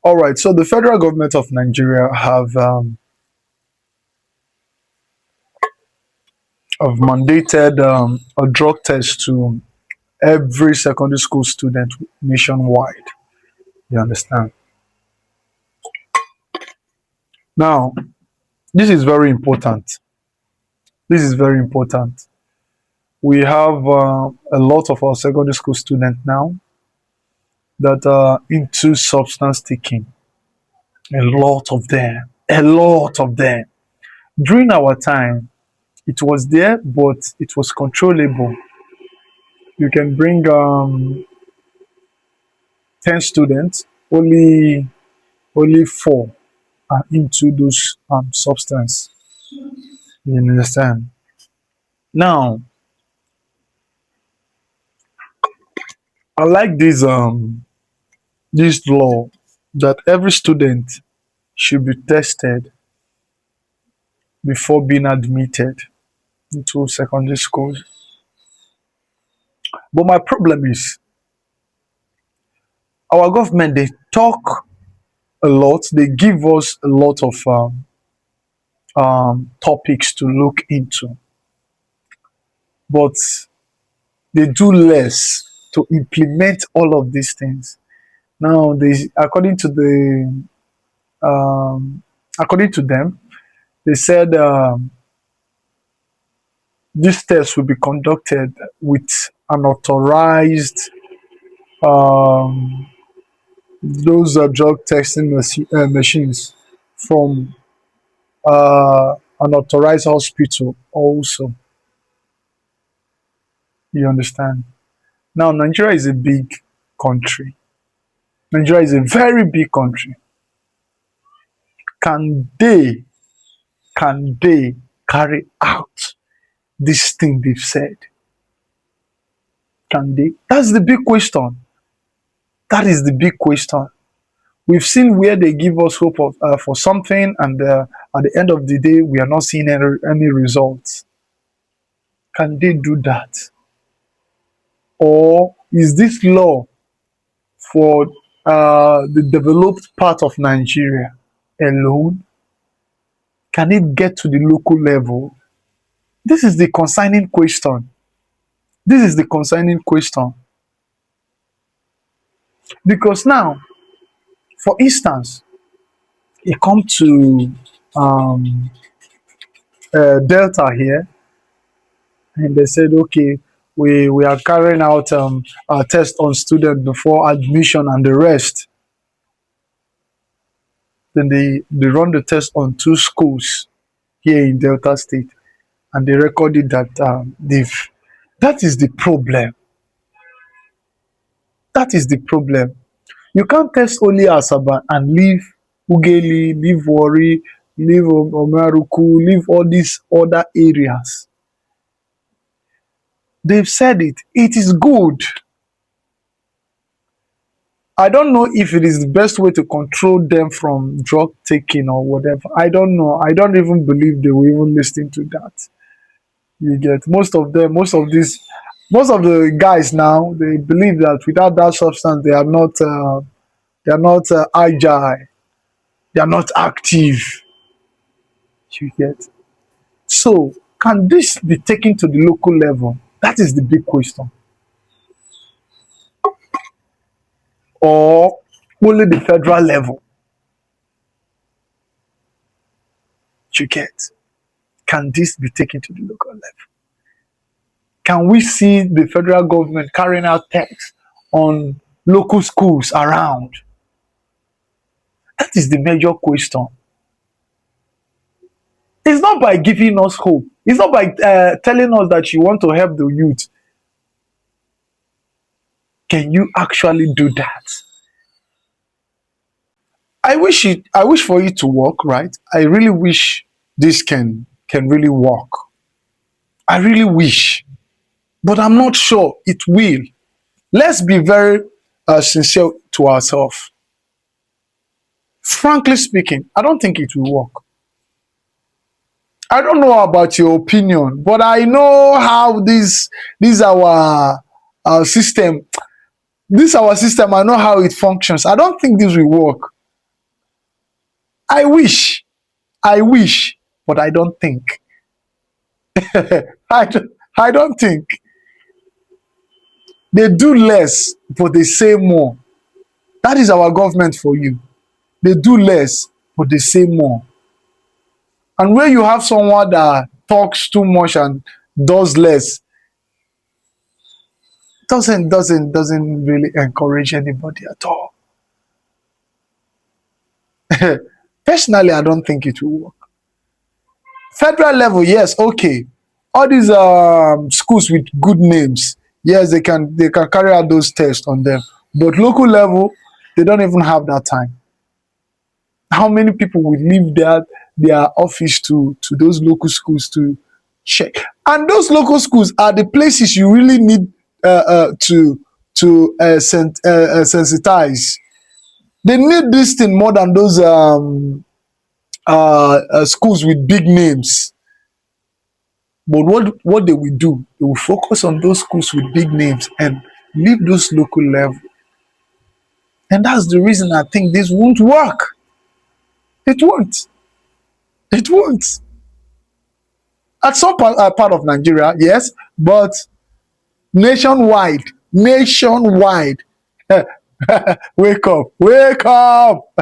All right. So the federal government of Nigeria have mandated a drug test to every secondary school student nationwide. You understand? Now, this is very important. This is very important. We have a lot of our secondary school students now that are into substance taking. A lot of them. A lot of them. During our time, it was there, but it was controllable. You can bring 10 students, only four are into those substance. You understand? Now, I like this law that every student should be tested before being admitted into secondary school. But my problem is our government, they talk a lot, they give us a lot of topics to look into, but they do less to implement all of these things. Now, um, according to them, they said this test will be conducted with an authorized those drug testing machines from an authorized hospital. Also, you understand. Now, Nigeria is a big country. Nigeria is a very big country. Can they can they carry out this thing they've said? Can they? That's the big question. That is the big question. We've seen where they give us hope for something, and at the end of the day, we are not seeing any results. Can they do that? Or is this law for the developed part of Nigeria alone? Can it get to the local level? This is the concerning question. This is the concerning question. Because now, for instance, it come to um, Delta here, and they said, okay, we are carrying out a test on students before admission and the rest. Then they run the test on two schools here in Delta State, and they recorded that they've. That is the problem. That is the problem. You can't test only Asaba and leave Ugeli, leave Wari, leave Omaruku, leave all these other areas. They've said it. It is good. I don't know if it is the best way to control them from drug taking or whatever. I don't know. I don't even believe they will even listen to that. You get most of them, most of the guys now. They believe that without that substance, they are not agile. They are not active. You get. So, can this be taken to the local level? That is the big question. Or only the federal level? You get. Can this be taken to the local level? Can we see the federal government carrying out tests on local schools around? That is the major question. It's not by giving us hope. It's not by telling us that you want to help the youth. Can you actually do that? I wish for it to work, right? I really wish this can really work. I really wish, but I'm not sure it will. Let's be very sincere to ourselves. Frankly speaking, I don't think it will work. I don't know about your opinion, but I know how this our system, this our system. I know how it functions. I don't think this will work. I wish, I wish, but I don't think. I don't, I don't think they do less, but they say more. That is our government for you. They do less, but they say more. And when you have someone that talks too much and does less, doesn't really encourage anybody at all. Personally, I don't think it will work. Federal level, yes, okay. All these schools with good names, yes, they can carry out those tests on them. But local level, they don't even have that time. How many people will leave their office to those local schools to check? And those local schools are the places you really need to sensitize. They need this thing more than those schools with big names. But what they will do, they will focus on those schools with big names and leave those local level. And that's the reason I think this won't work. It won't. It won't. At some part of Nigeria, yes, but nationwide, nationwide. Wake up, wake up.